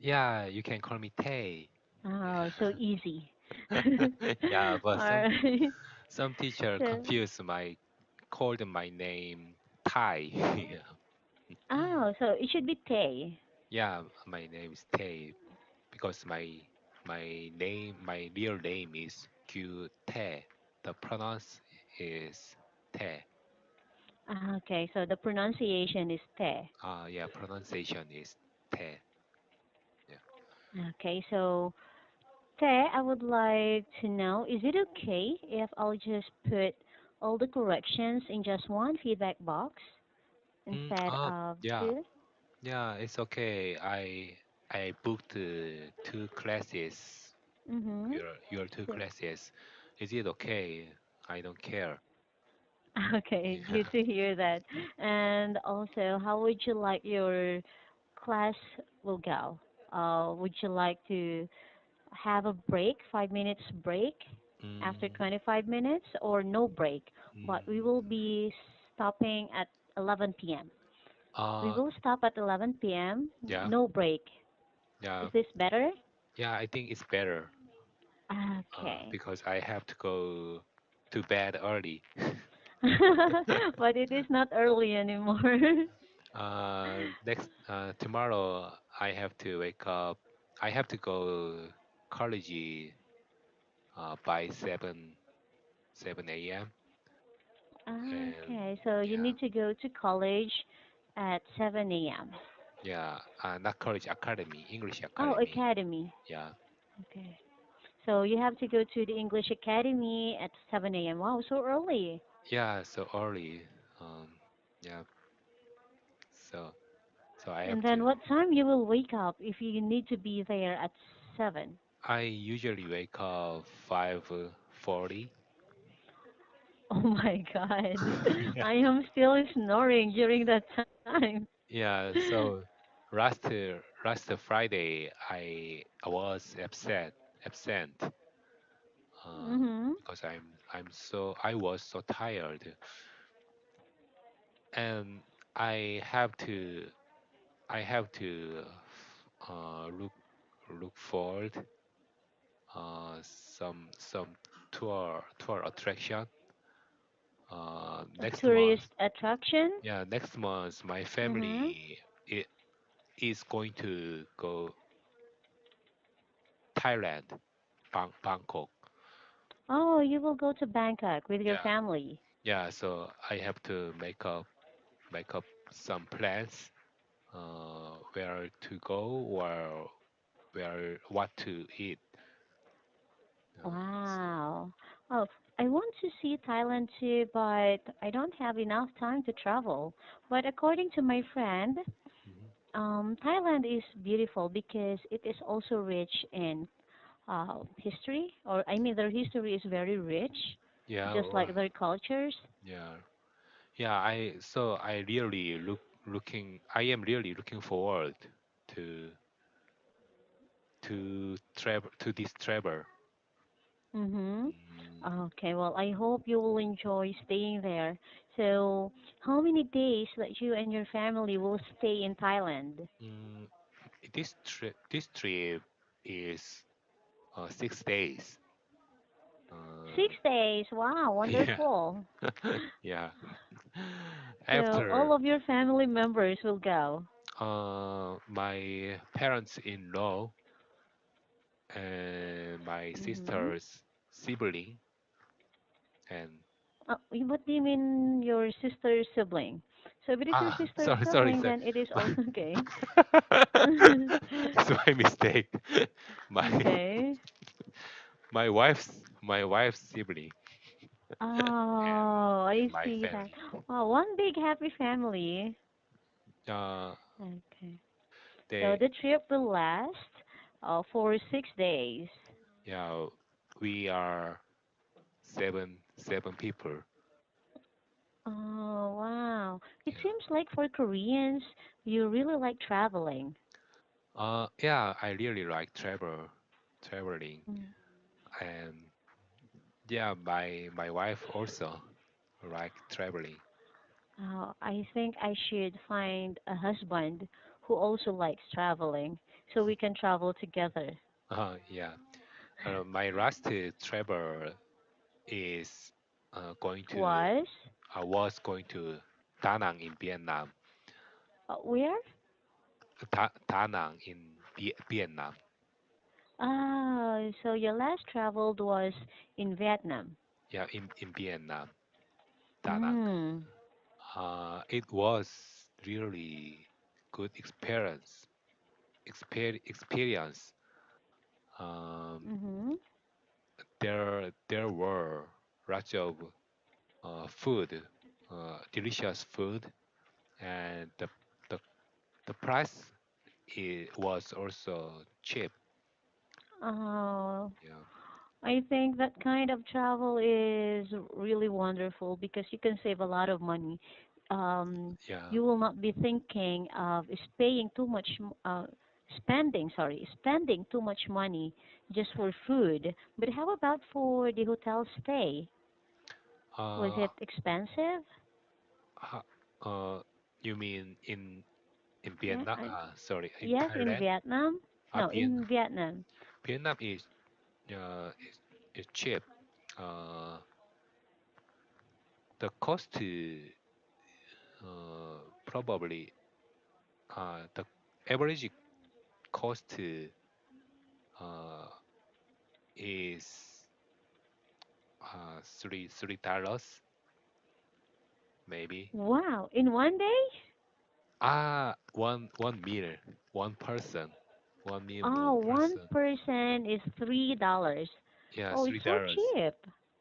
Yeah, you can call me Tay. Oh, so easy. Yeah, but All right. some teacher So, confused called my name Thai. Yeah. oh, so it should be Tay. Yeah, my name is Tay because my real name is Kyu Tae. The pronounce is Tae. Ah, okay, so the pronunciation is Tay. Yeah, pronunciation is Tae. Yeah. Okay, so Tay, I would like to know, is it okay if I'll just put all the corrections in just one feedback box instead of Yeah, two? yeah, it's okay. I booked two classes. Mm-hmm. Your two So, classes. Is it okay? I don't care. okay, Yeah. good to hear that. And also, how would you like your class will go? Would you like to have a break, 5 minutes break after Mm, 25 minutes, or no break? But we will mm, be stopping at 11 p.m. We uh, will stop at 11 p.m. yeah, No break. yeah, Is this better? yeah. I think it's better. Okay. Because I have to go to bed early. But it is not early anymore. Next tomorrow I have to wake up. I have to go college by 7 a.m. and Okay, so you yeah, need to go to college at 7 a.m. not college, academy, English Oh, academy. academy. Yeah, Okay. So you have to go to the English Academy at 7 a.m. Wow, so early. yeah. So early. Um, yeah. So I And have to. then what time you will wake up if you need to be there at 7? I usually wake up 5:40. Oh my God. I am still snoring during that time. Yeah, so last Friday I was absent Mhm. because I was so tired, and I have to I have to look forward some tour attraction A next month. tourist attraction? Yeah, next month my Mhm. family is going to go Thailand, Bangkok. Oh, you will go to Bangkok with your Yeah, family. yeah. So I have to make up some plans, where to go or where what to eat. So Wow. Oh, I want to see Thailand too, but I don't have enough time to travel. But according to my friend, mhm. Thailand is beautiful because it is also rich in history, or I mean, their history is very rich, Yeah, just like their cultures. yeah, yeah. I am really looking forward to travel to this travel. Mm-hmm. Mm, Okay, well, I hope you will enjoy staying there. So, how many days that you and your family will stay in Thailand? mm, this trip is 6 days. 6 days. Wow, Yeah, wonderful. yeah. So, all After of your family members will go. my parents-in-law and my Mm-hmm. sister's sibling and What do you mean your sister's sibling? So, if it is your sister's sorry sibling, sorry then it is my, also okay. it's my mistake. my Okay. my wife's sibling Oh, and I my see that. family. Wow, one big happy family. uh Okay. So they the trip will last for 6 days. yeah, we are seven people. Oh, wow. It Yeah. seems like for Koreans, you really like traveling. Yeah, I really like traveling, Mm. and yeah, my wife also like traveling. I think I should find a husband who also likes traveling so we can travel together. Yeah. My last travel is going to Was I was going to Da Nang in Vietnam. where? Da Nang in Vietnam. Ah, so your last traveled was in Vietnam. Yeah, in Vietnam, Da Nang. Mm. It was really good experience. Um, Mhm. there were lots of food, delicious food, and the the price was also cheap. Oh, Yeah, I think that kind of travel is really wonderful because you can save a lot of money. yeah. You will not be thinking of spending too much money just for food. But how about for the hotel stay? Was Uh, it expensive? ha, uh, you mean in Yeah, Vietnam? Sorry, in yes, in Thailand. Vietnam. No, Vietnam. in Vietnam. Vietnam is cheap. Uh, the cost probably the average cost uh, is $3 maybe. Wow, in one day? One meal, one person, one meal, Oh, one one person. person is $3. Yeah, Oh, it's three so dollars. cheap.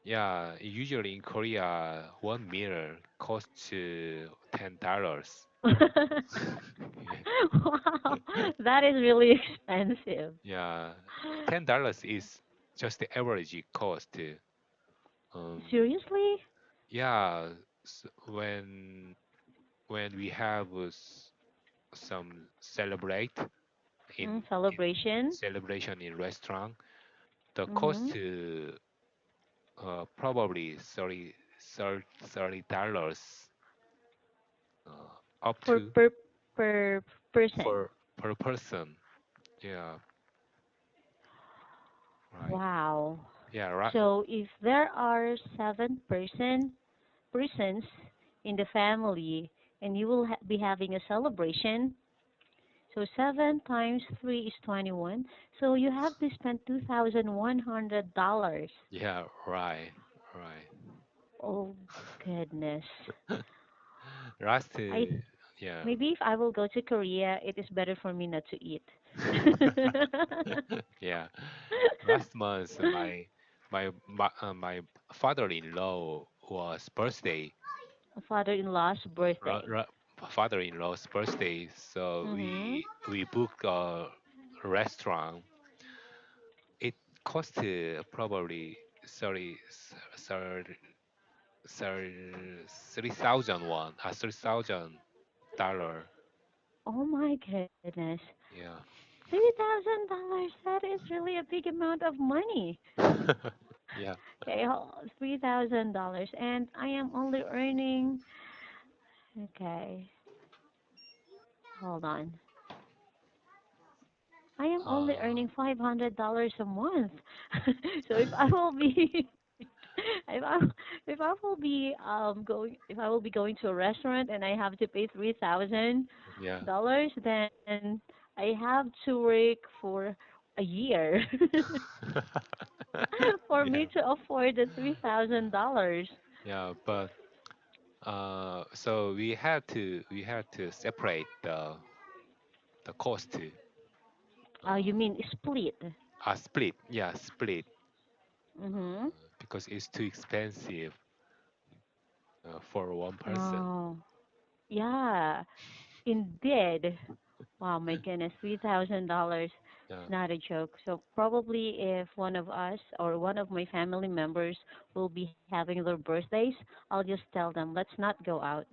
Yeah, usually in Korea, one meal costs $10. Wow, that is really expensive. Yeah, $10 is just the average cost. Um, Seriously? yeah, when we have some celebrate Mm, in celebration? celebration in restaurant, the Mm-hmm. cost probably $30 up For to per person. per person. Yeah, right. Wow. Yeah, right. So if there are persons in the family and you will be having a celebration, so 7 times 3 is 21. So you have to spend $2,100. Yeah, right, right. Oh goodness. Last, I yeah. Maybe if I will go to Korea, it is better for me not to eat. Yeah. Last month, my father-in-law was birthday. Father-in-law's Ra- birthday. ra- Father-in-law's birthday. So Mhm. we booked a restaurant. It cost probably 3,000 won, $3,000. Oh my goodness. Yeah. $3,000. That is really a big amount of money. Yeah. Okay, $3,000, and I am only earning. Okay, hold on. I am only Uh, earning $500 a month. So if I will be if I if I will be going to a restaurant and I have to pay yeah. $3,000, then I have to work for a year for me Yeah. to afford the $3,000. Yeah. But so we had to separate the cost You uh, mean split? split. Yeah, split Mm-hmm. because it's too expensive for one person. Oh, yeah, indeed. Wow, my goodness, $3,000. Yeah. It's not a joke. So probably if one of us or one of my family members will be having their birthdays, I'll just tell them, let's not go out.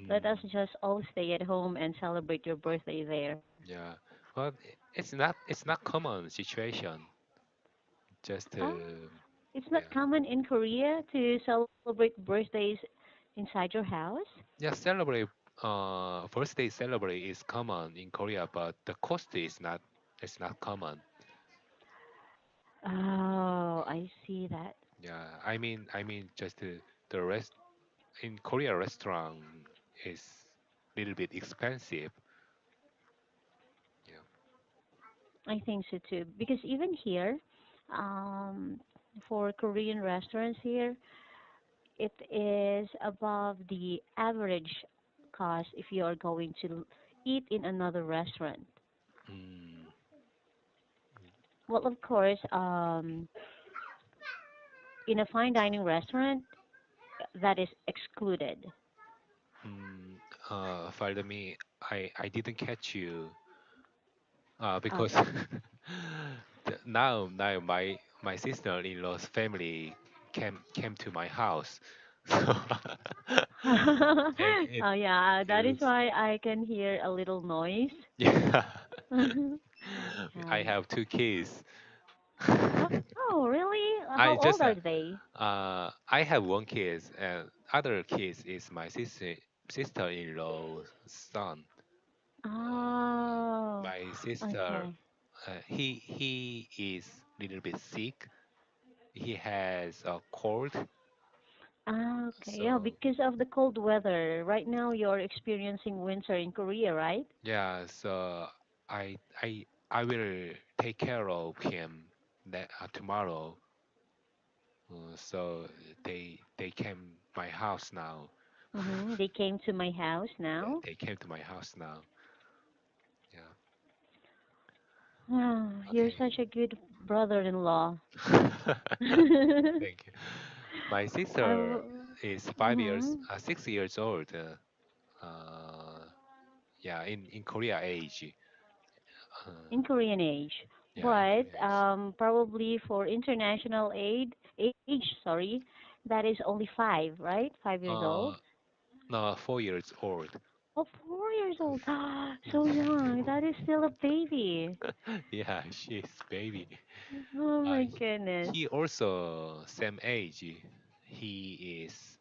Let us Mm, just all stay at home and celebrate your birthday there. yeah. Well, it's not common situation. Just Ah, it's not yeah. common in Korea to celebrate birthdays inside your house. Yeah, celebrate birthday celebrate is common in Korea, but the cost is not. It's not common. Oh, I see that. Yeah, I mean, just the rest in Korea restaurant is little bit expensive. Yeah. I think so too. Because even here, um, for Korean restaurants here, it is above the average cost if you are going to eat in another restaurant. Mm, Well, of course, in a fine dining restaurant, that is excluded. mm, pardon me, I didn't catch you Oh, because now my sister-in-law's family came to my house, so and it oh yeah, that is is why I can hear a little noise. yeah. I um, have two kids. oh, really? I How old just are they? I have one kid, and other kids is my sister-in-law's son. Oh, My sister, okay. he is little bit sick. He has a cold, Ah, okay. Yeah, so because of the cold weather. Right now, you're experiencing winter in Korea, right? yeah. So I will take care of him tomorrow. So they came my house now. Mm-hmm. They came to my house Yeah, now. they came to my house now. Yeah. Oh, you're Okay. such a good brother-in-law. Thank you. My I sister w- is mm-hmm. 6 years old. Uh, yeah, in Korea age. In Uh, Korean age, yeah, in but Korea age. probably for international age, sorry, that is only 5 years old. Uh, no, 4 years old. Oh, 4 years old. So young. That is still a baby. Yeah, she's baby. Oh Uh, my he, goodness. he also same age. He is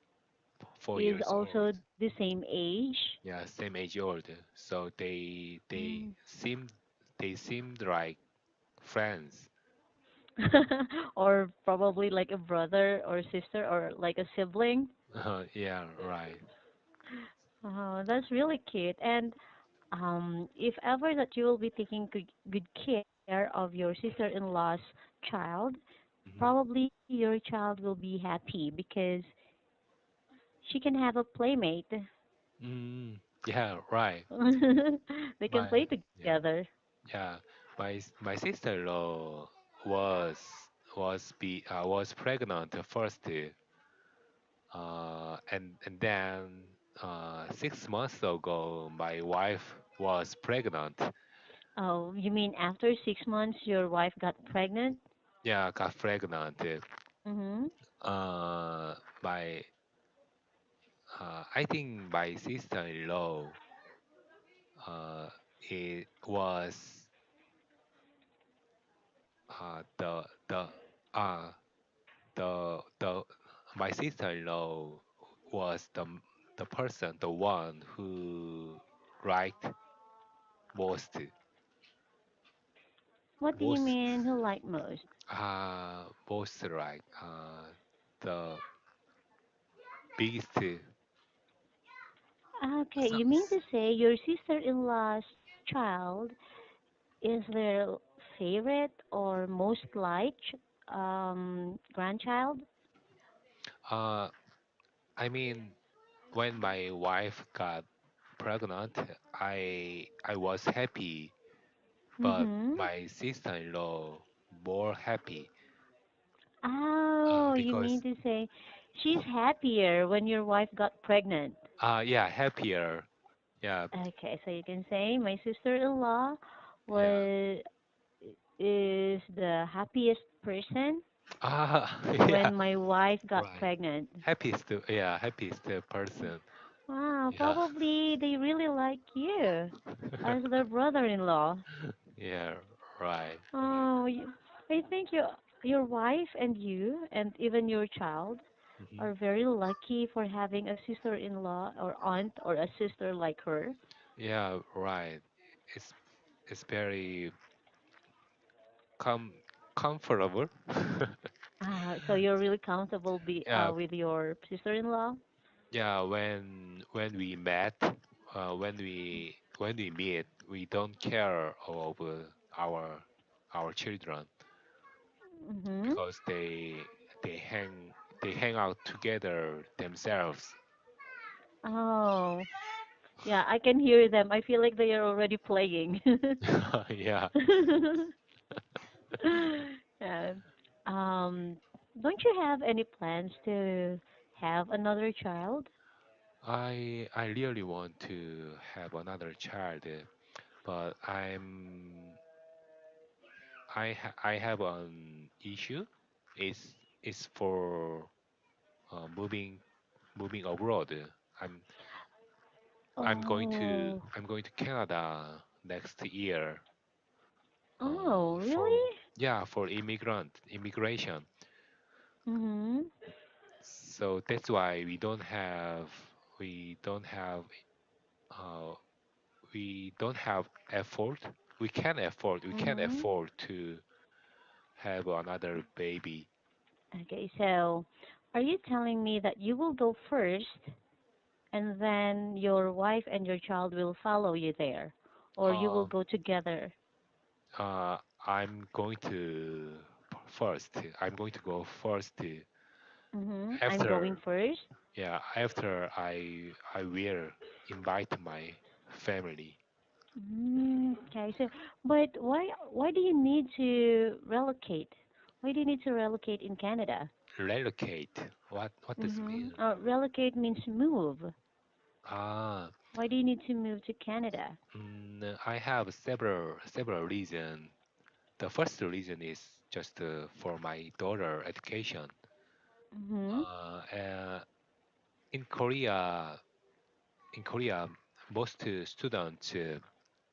four Is years old. also the same age. Yeah, same age old. So Mm. they seemed like friends. Or probably like a brother or sister or like a sibling. Yeah, right. Oh, that's really cute. And if ever that you will be taking good care of your sister-in-law's child, Hmm. probably your child will be happy because she can have a playmate. Yeah, right. They can My play yeah, together. yeah. My sister-in-law was was pregnant first, and then 6 months ago my wife was pregnant. Oh, you mean after 6 months your wife got pregnant? Yeah, got pregnant. Mm-hmm. Uh, my I think my sister-in-law uh, it was the uh the my sister-in-law was the person, the one who liked most What do you most mean who like most? most like the biggest Okay, so, you mean to say your sister-in-law's child is their favorite or most liked grandchild? uh I mean, when my wife got pregnant, I was happy, but Mm-hmm. my sister-in-law more happy Oh, you mean because to say she's happier when your wife got pregnant. yeah, happier. Yeah, Okay, so you can say my sister-in-law yeah. was is the happiest person Yeah, when my wife got right. pregnant. Happiest person. Wow, Yeah. probably they really like you as their brother-in-law. Yeah, right, right. Oh, I think your wife and you and even your child Hmm. are very lucky for having a sister-in-law or aunt or a sister like her. Yeah, right. It's it's very. comfortable. So you're really comfortable Yeah, with your sister-in-law? yeah. When we met, when we meet, we don't care of our children Mm-hmm. because they hang they hang out together themselves. Oh, yeah, I can hear them. I feel like they are already playing. Yeah, Yeah. Um, don't you have any plans to have another child? I really want to have another child, but I have an issue. It's for moving abroad. I'm Oh, I'm going to Canada next year. oh, For really? yeah, for immigration. Mm-hmm. So that's why we don't have uh, we don't have effort. We can't Mm-hmm. afford to have another baby. Okay, so are you telling me that you will go first and then your wife and your child will follow you there, or you will Um, go together? I'm going to first. I'm going to go first. Mm-hmm. I'm going After first. yeah, after I will invite my family. Okay, so but why do you need to relocate? Why do you need to relocate in Canada? Relocate. What does it Mm-hmm. mean? Relocate means move. Ah, Why do you need to move to Canada? I have several reasons. The first reason is just for my daughter education. Mm-hmm. Uh, in Korea, in Korea, most students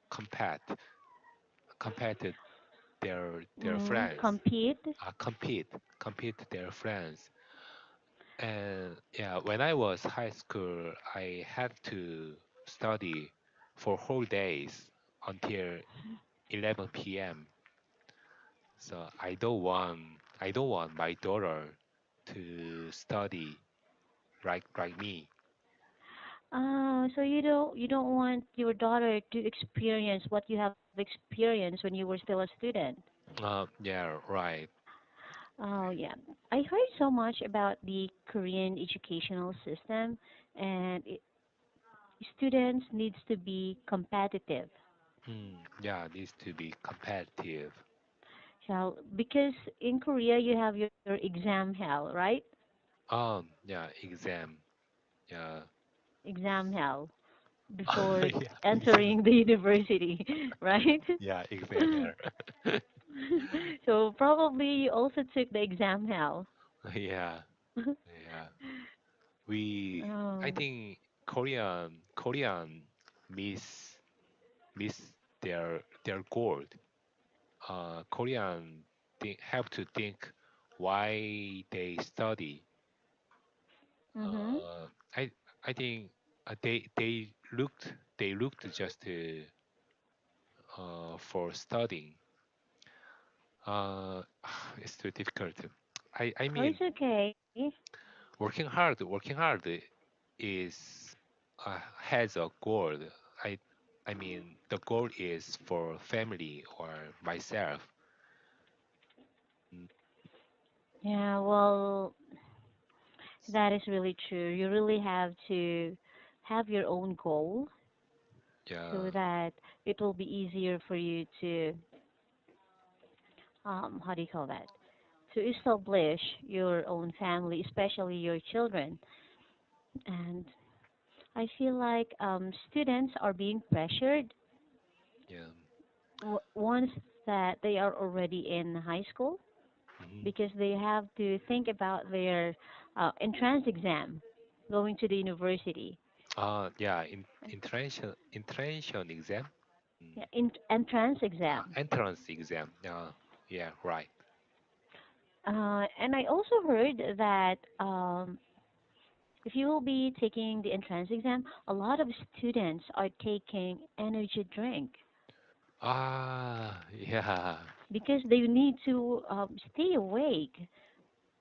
compete compete their Mm-hmm. friends, Compete. compete compete their friends. And yeah, when I was high school, I had to study for whole days until 11 p.m. So I don't want my daughter to study like me. So you don't want your daughter to experience what you have experienced when you were still a student. Yeah, right. Oh yeah, I heard so much about the Korean educational system, and students needs to be competitive. Yeah, needs to be competitive. So because in Korea you have your exam hell, right? Yeah, exam. Yeah, Exam hell before yeah, exam. entering the university, right? Yeah, exam here. So probably you also took the exam hell. Yeah, yeah. We, I Oh. think Korean miss miss their goal. Korean have to think why they study. Mhm. Uh, I I think they looked just for studying. Uh, it's too difficult. I Oh, mean it's okay. working hard is has a goal. I I mean the goal is for family or myself. Mm, Yeah, well, that is really true. You really have to have your own goal yeah, so that it will be easier for you to how do you call that? To establish your own family, especially your children. And I feel like students are being pressured yeah. once that they are already in high school Hmm. because they have to think about their entrance exam going to the university. Yeah. Internship exam. Mm. Yeah, entrance exam. Entrance exam. Yeah, right. And I also heard that if you will be taking the entrance exam, a lot of students are taking energy drink. Yeah. because they need to stay awake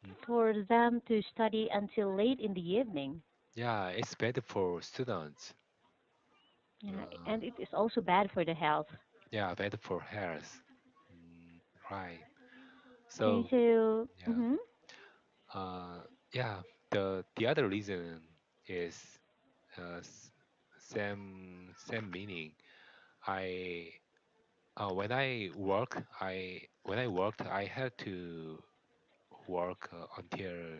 Mm. for them to study until late in the evening. Yeah, it's better for students. Yeah, Uh, and it is also bad for the health. yeah, better for health. Mm, right. Okay, So so yeah, uh, yeah. The other reason is uh, same meaning. I when I work, when I worked, I had to work until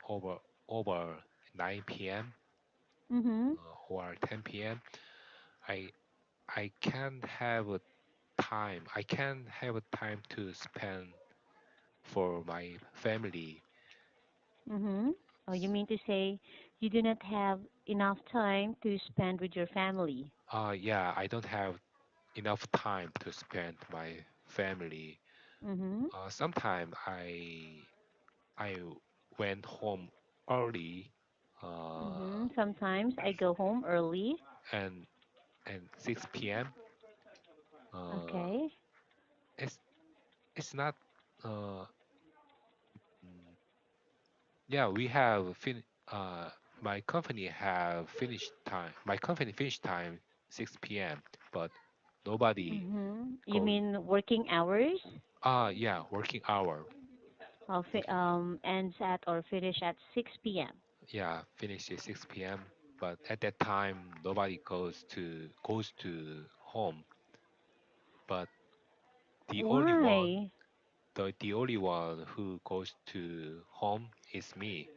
over over 9 p.m. mhm, Or 10 p.m. I I can't have a time. I can't have a time to spend for my family. mhm. Oh, you mean to say you do not have enough time to spend with your family? Yeah, I don't have enough time to spend my family. Mhm, Sometimes I went home early, uh, mhm. Sometimes I go home early. and 6 p.m. Uh, Okay. it's it's not. Uh, mm, yeah, we have my company have finished time. My company finished time 6 p.m. But nobody Mhm. You goes. mean working hours? Yeah, working hour. Working. Ends at or finish at 6 p.m. Yeah, finished at 6 p.m. But at that time, nobody goes to home. But the only one, Why? the only one who goes to home is me.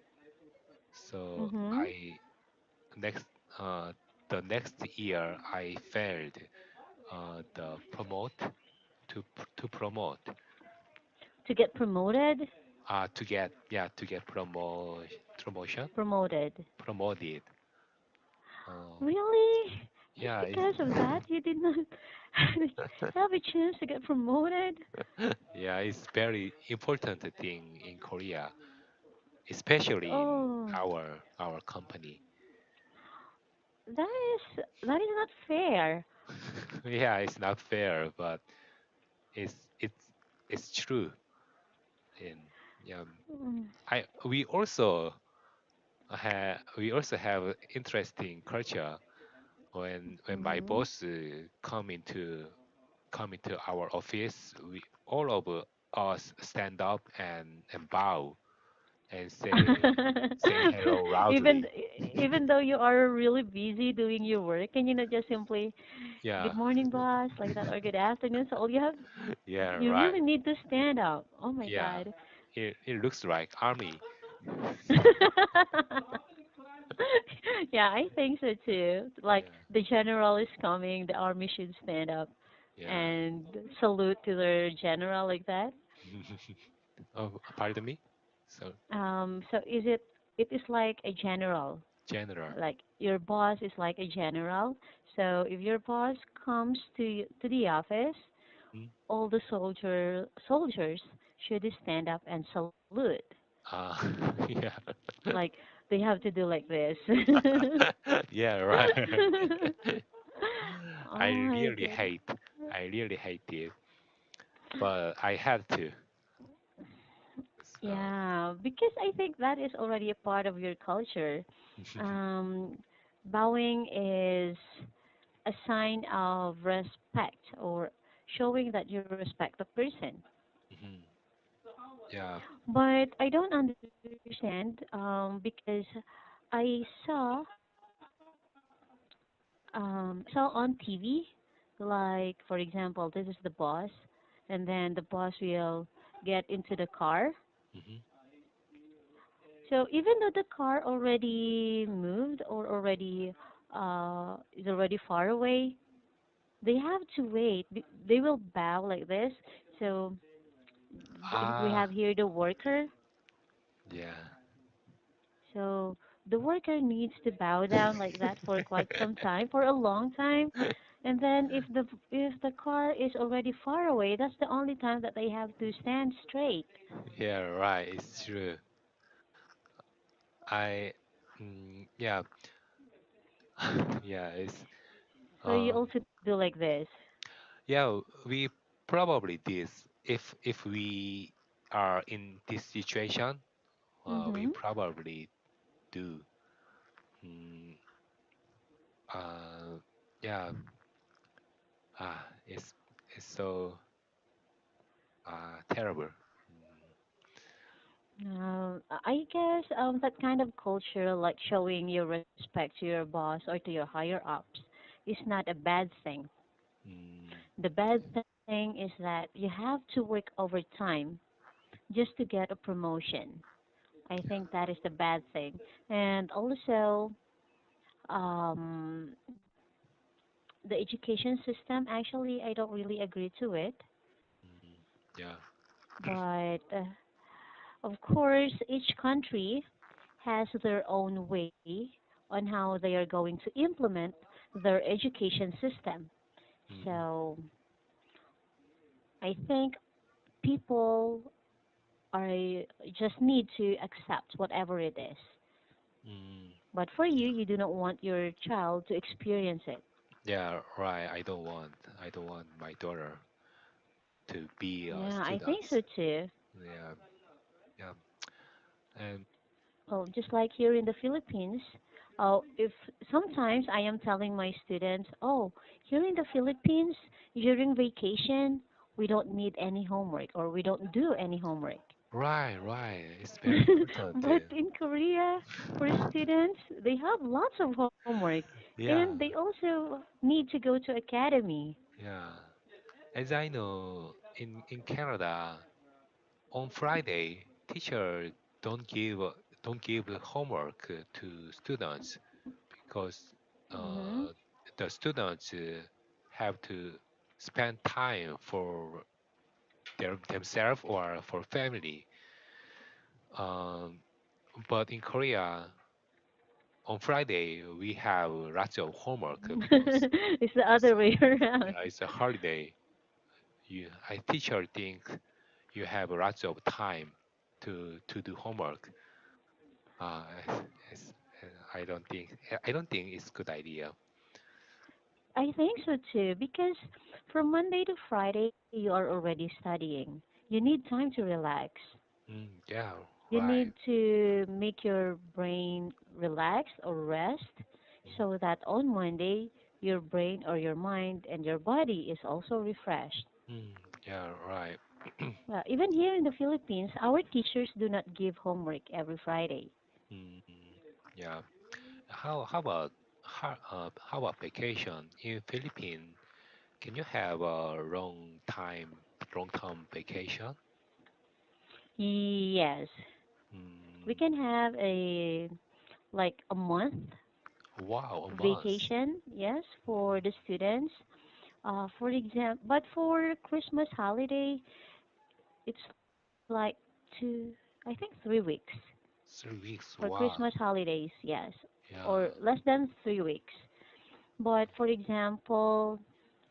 So Mhm. next uh the next year I failed the promote to promote To get promoted? to get promotion Promoted. promoted. Uh, Really? Just yeah, because of that, you did not have a chance to get promoted? yeah, it's very important thing in Korea, especially in Oh, our company. that is not fair. Yeah, it's not fair, but it's it's it's true. And yeah, Mm. I we also have interesting culture when my Mhm. boss come into our office. We all of us stand up and bow and say hello even loudly. even though you are really busy doing your work, can you not just simply Yeah, good morning, boss, like that, or good afternoon? So all you have, yeah, you right. really need to stand up. Oh my Yeah, God. it looks like army. Yeah, I think so too. Like Yeah, the general is coming, the army should stand up yeah. and salute to their general like that. Oh, pardon me. So So it is like a general, general. like your boss is like a general. So if your boss comes to the office, Hmm? all the soldiers should stand up and salute. Uh, yeah. Like they have to do like this. Yeah, right. I Oh my really god. hate. I really hate it, but I had to. So, Yeah, because I think that is already a part of your culture. Um, Bowing is a sign of respect or showing that you respect the person. mhm. Yeah. But I don't understand because I saw I saw on TV, like for example, this is the boss, and then the boss will get into the car. Hmm. So even though the car already moved or is already far away, they have to wait. They will bow like this. So we Ah, have here the worker. yeah. So the worker needs to bow down like that for quite some time, for a long time. And then if the car is already far away, that's the only time that they have to stand straight. Yeah, right. It's true. I, yeah, yeah. It's So you um, also do like this. yeah. We. Probably this. If we are in this situation, we Mhm. probably do. Mm, uh, yeah. It's so terrible. I guess that kind of culture, like showing your respect to your boss or to your higher ups, is not a bad thing. Mm, The bad thing is that you have to work overtime just to get a promotion. I think that is the bad thing. And also, um, the education system, actually, I don't really agree to it. mm, yeah. But of course, each country has their own way on how they are going to implement their education system. Mm, So I think people are just need to accept whatever it is. mm, But for you, yeah. you do not want your child to experience it. Yeah, right. I don't want my daughter to be a Yeah, I think student. so too. Yeah, yeah. And Well, just like here in the Philippines, if sometimes I am telling my students, oh, here in the Philippines, during vacation, we don't need any homework or we don't do any homework. right, right. It's very important. But in Korea, for students, they have lots of homework and Yeah, they also need to go to academy. yeah. As I know, in Canada, on Friday, teacher don't give don't give homework to students because Hmm. the students have to spend time for themselves or for family. Um, but in Korea, on Friday we have lots of homework because It's the it's other way around. yeah, it's a holiday. A teacher think you have lots of time to do homework. Uh, it's, I don't think it's good idea. I think so too, because from Monday to Friday, you are already studying. You need time to relax. Yeah, You need right. to make your brain relax or rest Mm, so that on Monday, your brain or your mind and your body is also refreshed. yeah, right. Even here in the Philippines, our teachers do not give homework every Friday. mm, yeah. How about how about vacation in Philippines? Can you have a long term vacation? Yes, we Mm, can have a like a month wow, a month. vacation, yes, for the students. For example, but for Christmas holiday, it's like I think 3 weeks 3 weeks. for Christmas Wow. holidays, yes, or Yeah. less than 3 weeks. But for example,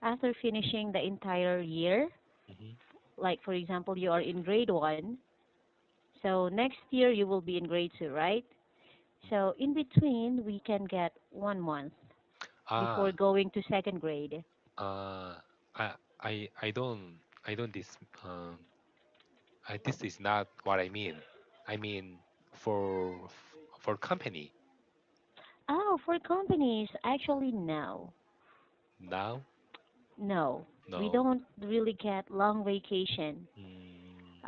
after finishing the entire year, Hmm. like for example, you are in grade one, so next year you will be in grade two, right? So in between, we can get 1 month before Ah, going to second grade. uh, I, I don't, I don't this is not what I mean. I mean, for company Oh, for companies, actually, no. now, No, we no. don't really get long vacation. Mm,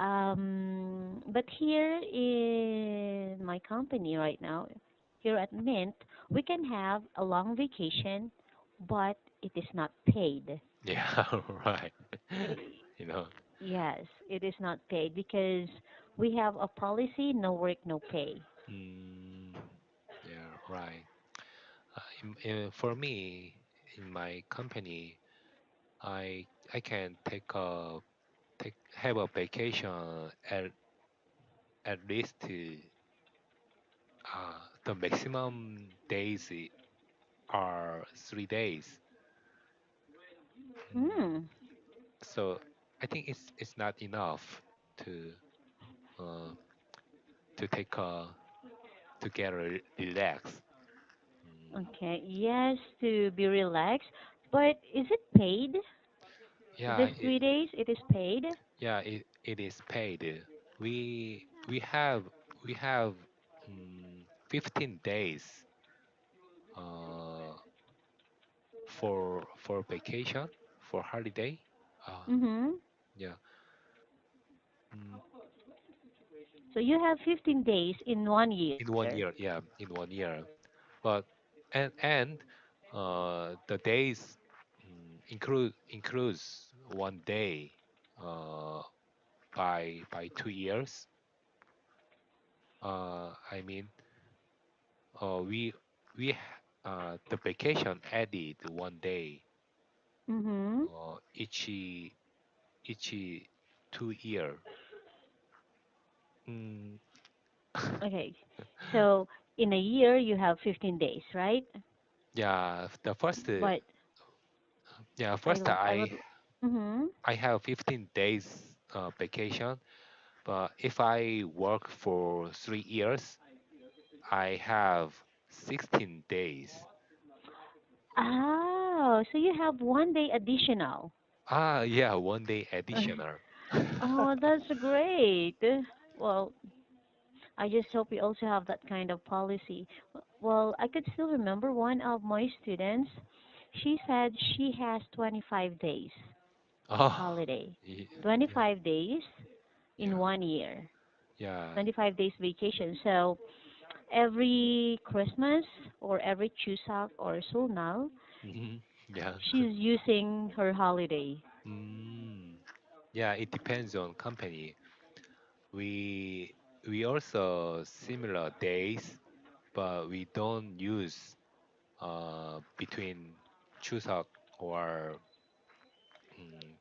But here in my company right now, here at Mint, we can have a long vacation, but it is not paid. yeah, right. I- You know. yes, it is not paid because we have a policy, no work, no pay. Mm, yeah, right. For me, in my company, I can take have a vacation at least the maximum days are 3 days. Mm, Hmm. so I think it's not enough to uh, to take to get relax. Mm, Okay. Yes, to be relaxed, but is it paid? Yeah, This 3 days, it is paid. yeah, it is paid. We have 15 days uh for vacation, for holiday. Uh Mm-hmm. yeah. Mm, So you have 15 days in one in year. 1 year, yeah, in 1 year. But and the days includes 1 day uh by 2 years. I mean, we the vacation added 1 day Mm-hmm. each 2 year. Mm, Okay. So in a year, you have 15 days, right? yeah, the first But yeah, I, first I would. Mm-hmm. I have 15 days vacation, but if I work for 3 years, I have 16 days. Oh, so you have 1 day additional. Yeah, 1 day additional. Oh, that's great. Well, I just hope you also have that kind of policy. Well, I could still remember one of my students. She said she has 25 days Oh, holiday. yeah, 25 days in yeah, 1 year. yeah. 25 days vacation. So every Christmas or every Chuseok or Sulnal, Hmm. Yeah. she's using her holiday. Mm, yeah, it depends on company. We we also similar days, but we don't use between Chuseok or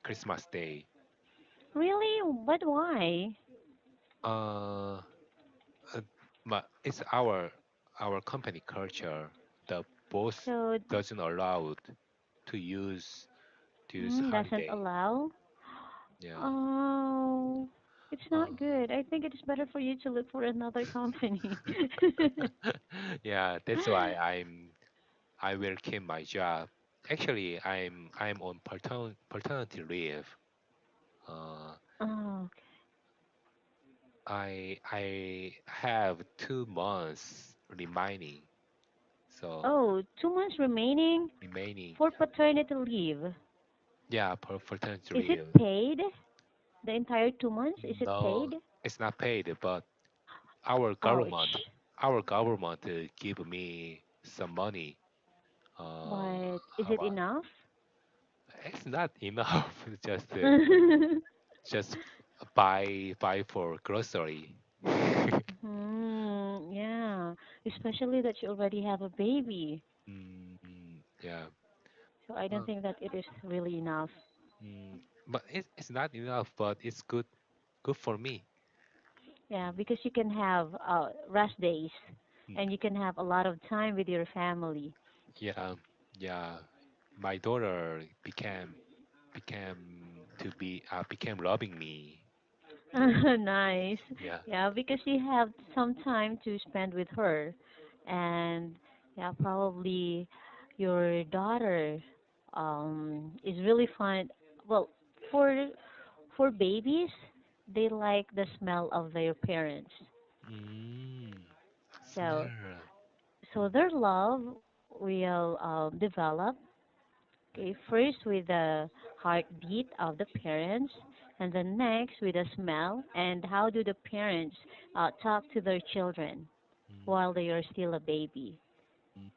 Christmas Day. Really? But why? Uh, uh, but it's our company culture. The boss So doesn't allow to use doesn't holiday. allow. Yeah. Oh, it's Uh, not good. I think it is better for you to look for another company. yeah, that's why I will keep my job. Actually, I'm on paternity leave. Uh, Oh, okay. I have 2 months remaining. So Oh, 2 months remaining remaining, for paternity leave. yeah, paternity Is it leave. paid? The entire 2 months? Is it No, paid? it's not paid, but our government Ouch. our government give me some money. But is it About enough? it's not enough. Just buy for grocery. Yeah. Especially that you already have a baby. Yeah. So I don't Uh, think that it is really enough. but it's not enough, but it's good for me. Yeah, because you can have rest days Mm, and you can have a lot of time with your family. yeah, yeah. My daughter became loving me. Yeah, Nice. yeah. Yeah, because you have some time to spend with her. And yeah, probably your daughter is really fun. Well, for for babies, they like the smell of their parents. Mm, So smell. so their love will develop. Okay, first with the heartbeat of the parents, and then next with the smell and how do the parents talk to their children Mm, while they are still a baby. mm,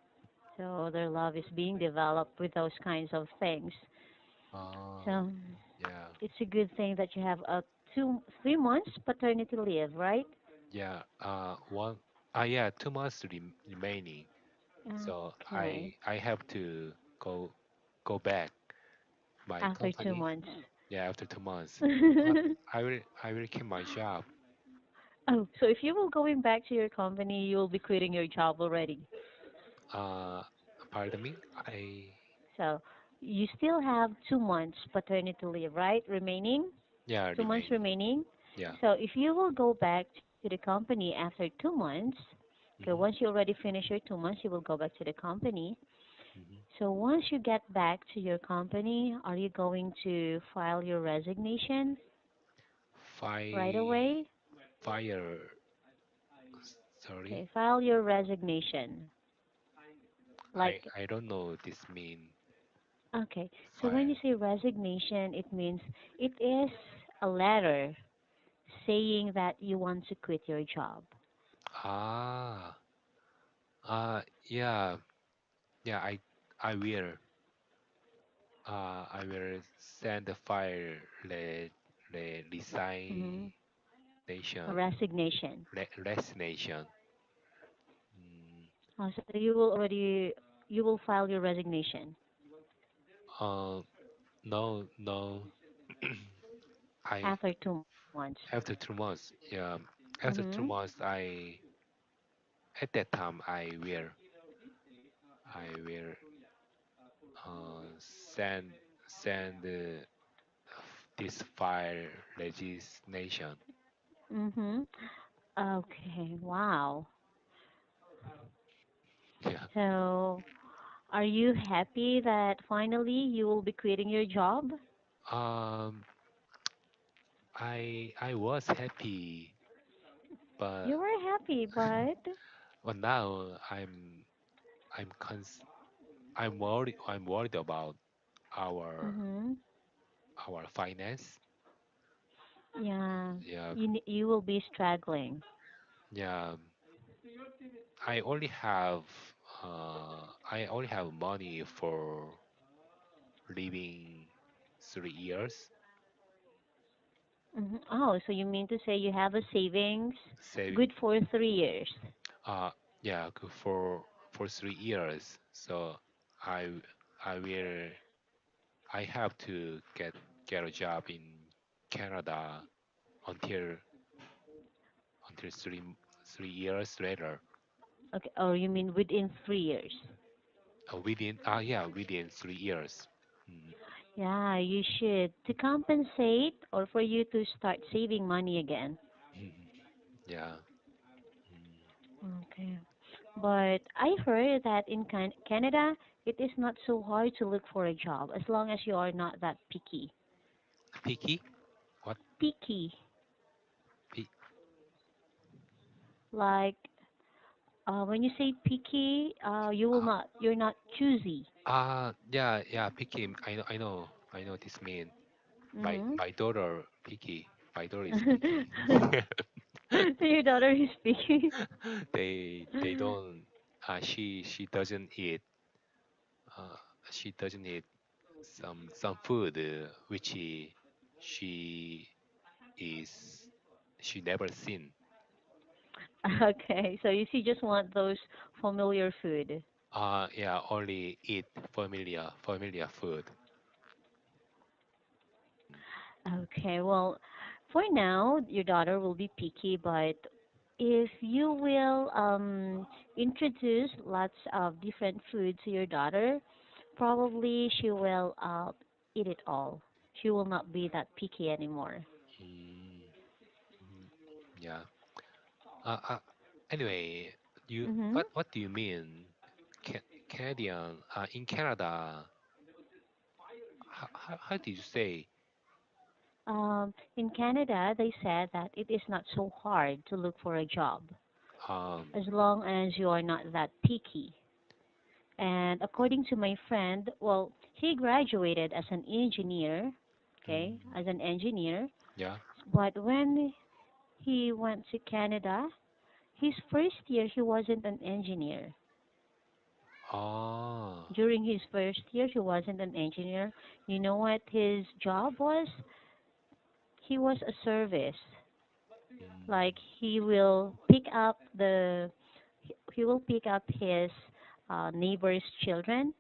So their love is being developed with those kinds of things. oh, So yeah, it's a good thing that you have a 3 months paternity leave, right? yeah. Yeah, 2 months remaining. So Okay, I have to go back my after two company. months. Yeah, after 2 months. But I will keep my job. Oh, so if you will going back to your company, you will be quitting your job already. Uh, Pardon me. I So you still have 2 months paternity leave, right? Remaining? Yeah, 2 months remaining. remaining. Yeah. So if you will go back to the company after 2 months, okay, Mm-hmm. once you already finish your 2 months, you will go back to the company. Mm-hmm. So once you get back to your company, are you going to file your resignation right Fi away? fire. Sorry, Okay, file your resignation. Like, I don't know this mean okay, so when you fire. say resignation, it means it is a letter saying that you want to quit your job. Ah, yeah, yeah. I will send the file the Hmm. A resignation, resignation. resignation. Mm, So you will file your resignation uh, no, no. I after 2 months. after 2 months, yeah. After Mm-hmm. 2 months, at that time I will send this file legislation. Mm-hmm. Okay, wow. Yeah. So, are you happy that finally you will be quitting your job? Um, I was happy, but You were happy, but now I'm worried about our mm-hmm. our finance. Yeah, Yeah, you will be struggling. yeah. I only have I only have money for living 3 years. Oh, so you mean to say you have a savings Save good for 3 years? uh yeah for 3 years. So I I will I have to get a job in Canada until until 3 years later. Okay, or you mean within 3 years? Within within 3 years. Mm, Yeah, you should to compensate or for you to start saving money again. yeah. Mm, Okay. But I heard that in Canada, it is not so hard to look for a job as long as you are not that picky. picky? What? Picky, Pi- like when you say picky, uh, you're not choosy. yeah, picky. I know this mean. Mm-hmm. My daughter picky. My daughter is picky. So your daughter is picky. They don't. She doesn't eat. Uh, she doesn't eat some food which she is she never seen. Okay, so you see, just want those familiar food. Yeah, only eat familiar food. Okay, well, for now, your daughter will be picky, but if you will introduce lots of different food to your daughter, probably she will eat it all. She will not be that picky anymore. Mm, mm, yeah. Uh, anyway, you Mm-hmm. what do you mean? Canadian in Canada, how did you say? In Canada, they said that it is not so hard to look for a job Um, as long as you are not that picky. And according to my friend, well, he graduated as an engineer, okay, mm, as an engineer. yeah. But when he went to Canada, his first year he wasn't an engineer. Oh. During his first year, he wasn't an engineer. You know what his job was? He was a service. Like Mm, he will pick up his neighbor's children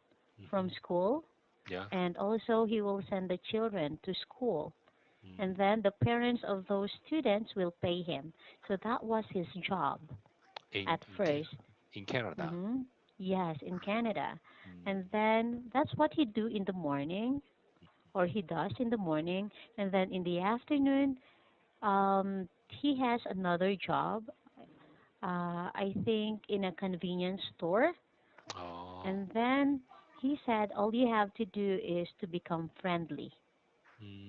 from mhm, school, yeah. and also he will send the children to school, and Mm, then the parents of those students will pay him. So that was his job in at first. In Canada. Hmm. Yes, in Canada. And Mm, then that's what he do in the morning, or he does in the morning, and then in the afternoon, he has another job. I think in a convenience store, oh. and then He said all you have to do is to become friendly.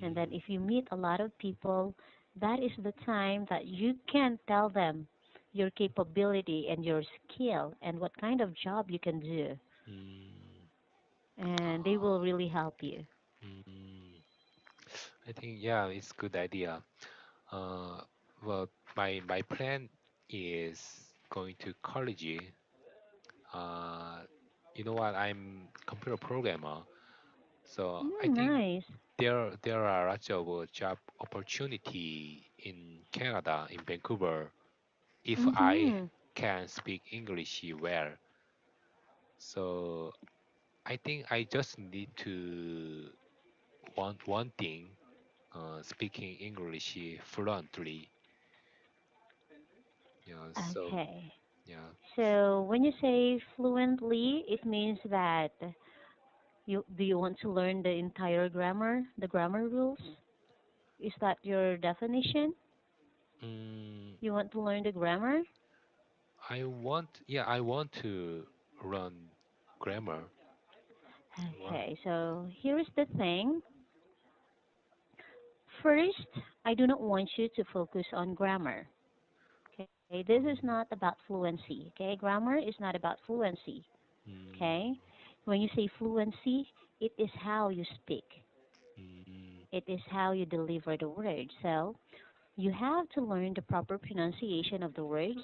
And then mm, if you meet a lot of people, that is the time that you can tell them your capability and your skill and what kind of job you can do. mm, And they will really help you. mm. I think yeah, it's good idea. Uh, well, my plan is going to college. Uh, you know what? I'm computer programmer, so I Mm, think nice. there are lots of job opportunity in Canada, in Vancouver, if I Mhm. can speak English well. So I think I just need to one thing, speaking English fluently. Yeah. So Okay. yeah. So when you say fluently, it means that you want to learn the entire grammar, the grammar rules? Is that your definition? Mm, You want to learn the grammar? I want to learn grammar. What? Okay, so here is the thing. First, I do not want you to focus on grammar. Okay, this is not Um, about fluency. Okay, grammar is not about fluency. Okay, mm, when you say fluency, it is how you speak, mm, it is how you deliver the words. So you have to learn the proper pronunciation of the words,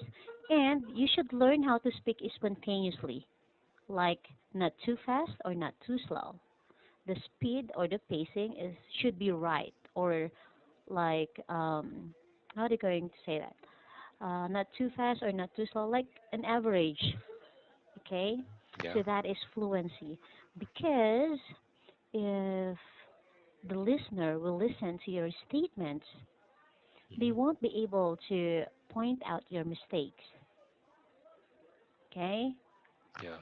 and you should learn how to speak spontaneously, like not too fast or not too slow. The speed or the pacing is should be right, or like how are they going to say that? Not too fast or not too slow, like an average. Okay, yeah. so that is fluency. Because if the listener will listen to your statements, they Hmm. won't be able to point out your mistakes. Okay, Yeah.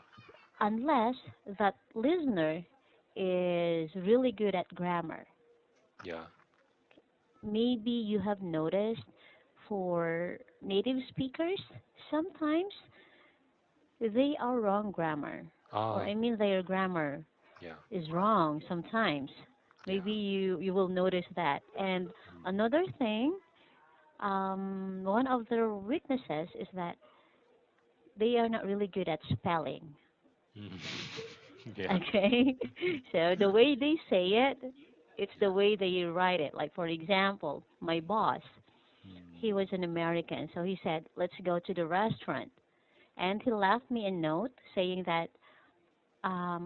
unless that listener is really good at grammar. Yeah. Maybe you have noticed for native speakers, sometimes they are wrong grammar. Or Ah. I mean their grammar Yeah. is wrong sometimes. Yeah. Maybe you will notice that. And Mm, another thing, one of their weaknesses is that they are not really good at spelling. mm. Yeah. Okay? So the way they say it, it's the Yeah. way they write it. Like for example, my boss, he was Mm, an American, so he said, "Let's go to the restaurant." And he left me a note saying that,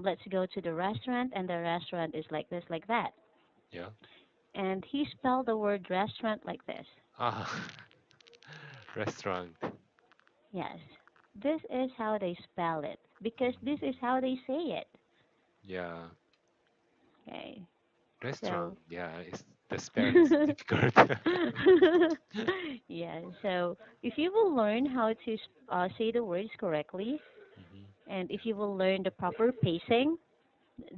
let's go to the restaurant, and the restaurant is like this, like that. yeah. And he spelled the word restaurant like this. Ah. Restaurant. Yes, this is how they spell it because this is Mm, how they say it. yeah. Okay, Restaurant. so Yeah. It's the spelling is difficult. yeah, so if you will learn how to say the words correctly, Hmm. and if Yeah. you will learn the proper pacing,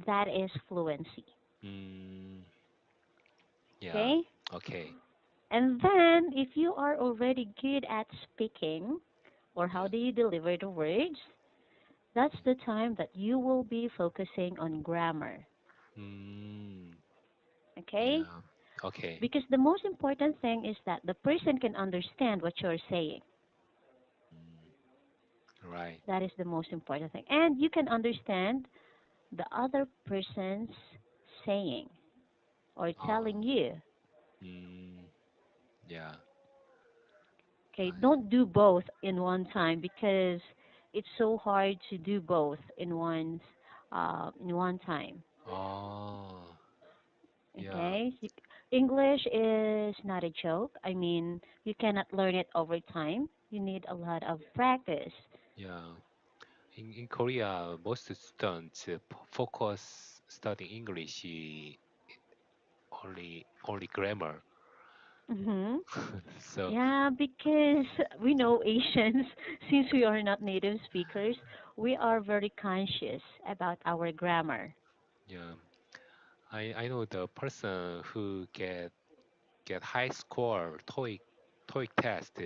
that is fluency. Mm, yeah. Okay? Okay. And then, if you are already good at speaking, or how Yeah. do you deliver the words, that's the time that you will be focusing on grammar. Mm, Okay? yeah. Okay. Because the most important thing is that the person can understand what you're saying. Mm, right. That is the most important thing. And you can understand the other person's saying or telling Um. you. Mm, yeah. Okay, Right. don't do both in one time because it's so hard to do both in one time. Oh. Yeah. Okay, English is not a joke. I mean, you cannot learn it over time. You need a lot of practice. Yeah. In Korea, most students focus studying English only grammar. Hmm. So Yeah, because we know Asians, since we are not native speakers, we are very conscious about our grammar. yeah, I know the person who get high score TOEIC test.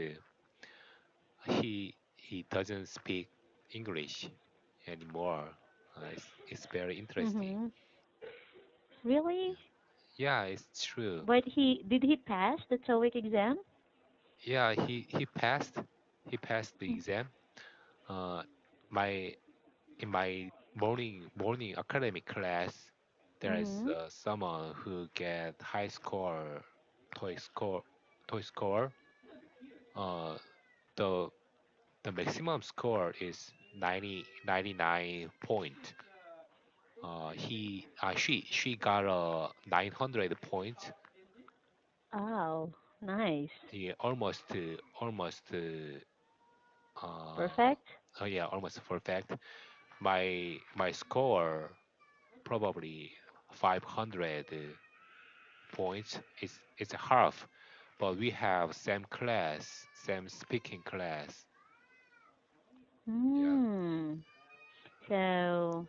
He doesn't speak English anymore. It's very interesting. Mhm. Really? Yeah, it's true. But he did he pass the TOEIC exam? Yeah, he passed the exam. Uh, my in my morning academic class, there's Mhm. someone who get high score, toy score, toy score. Uh, the the maximum score is 99 point. She got 900 points. Oh, nice. Yeah, almost uh Perfect. oh yeah, almost perfect. My score probably 500 points. It's a half, but we have same class, same speaking class. Yeah, Hmm. So,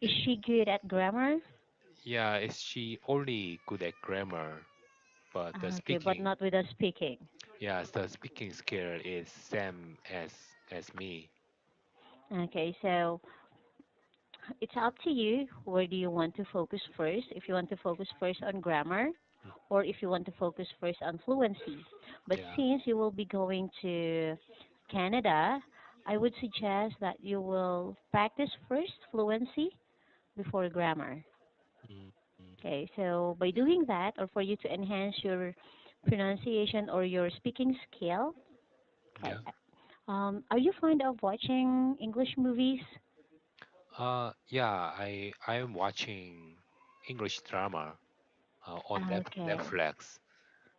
is she good at grammar? yeah. Is she only good at grammar, but the Okay, but speaking, not with the speaking. yes, the speaking skill is same as me. Okay, so it's up to you. Where do you want to focus first? If you want to focus first on grammar, Mm, or if you want to focus first on fluency. But yeah. since you will be going to Canada, I would suggest that you will practice first fluency before grammar. Mm, mm, Okay, so by doing that, or for you to enhance your pronunciation or your speaking skill, okay, yeah. are you fond of watching English movies? Yeah. I am watching English drama on Okay, Netflix.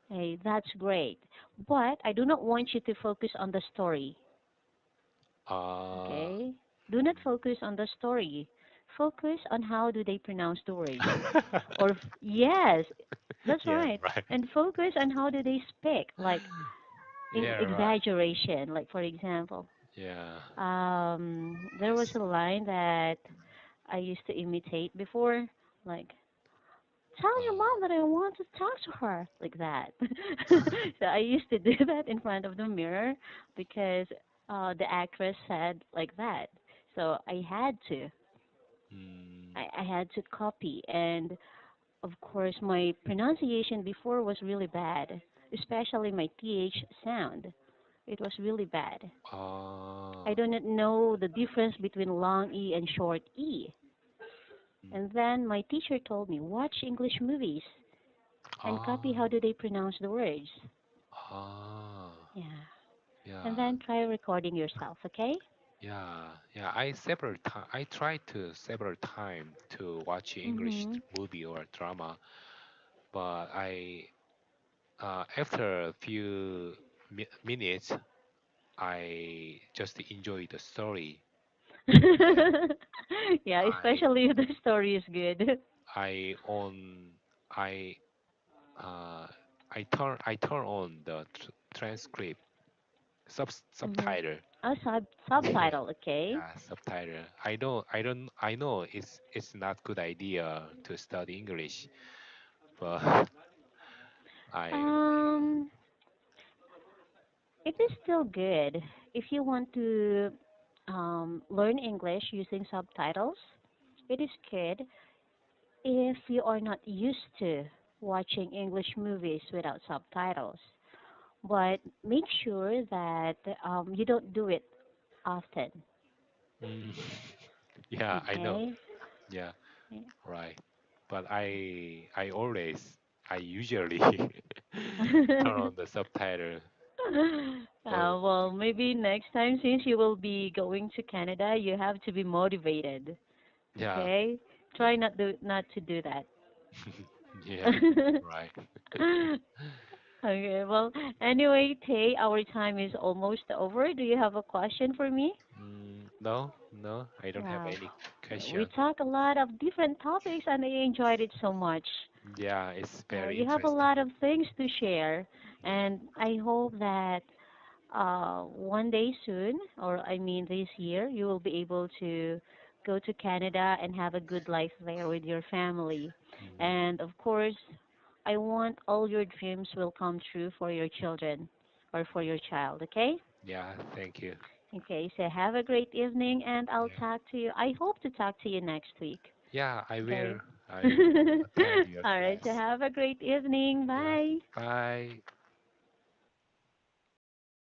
hey, that's great. But I do not want you to focus on the story. Uh. Okay? Do not focus on the story. Focus on how do they pronounce the words. Or yes, that's Yeah. right. Right. And focus on how do they speak, like in Yeah. Right. exaggeration. Like for example, Yeah. there was Yes. a line that I used to imitate before, like tell your Uh, mom that I want to talk to her, like that. So I used to do that in front of the mirror because the actress said like that. So I had to. mm, I had to copy, and of course, my pronunciation before was really bad, especially my th sound. It was really bad. uh, I do not know the difference between long e and short e. mm, And then my teacher told me, watch English movies and copy how ah, do they pronounce the words. ah, Yeah. And yeah, then try recording yourself, okay? yeah, yeah. I tried to several time to watch English Mhm. movie or drama, but after a few minutes, I just enjoy the story, and Yeah, I especially if the story is good. I on I uh I turn on the transcript Mhm. subtitle. A Yeah, subtitle, okay? yeah, subtitle. I know it's not good idea to study English, but I Um, it is still good if you want to learn English using subtitles. It is good if you are not used to watching English movies without subtitles. But make sure that you don't do it often. mm, yeah, I know. Okay. Yeah, Yeah. right. But I usually turn on the subtitle. But Well, maybe next time, since you will be going to Canada, you have to be motivated. yeah, Okay. Try not to do that. yeah, right. Okay. Well, anyway, Tay, our time is almost over. Do you have a question for me? No, no, I don't have Wow. any We question. talk a lot of different topics, and I enjoyed it so much. Yeah, it's very You have a interesting. lot of things to share, Yeah. and I hope that one day soon, or I mean this year, you will be able to go to Canada and have a good life there with your family. Mm, And of course, I want all your dreams will come true for your children or for your child, okay? yeah, thank you. Okay, so have a great evening, and I'll Yeah. talk to you. I hope to talk to you next week. Yeah, I Okay. will. I will attend your All right, so class. have a great evening. Yeah. Bye. Bye.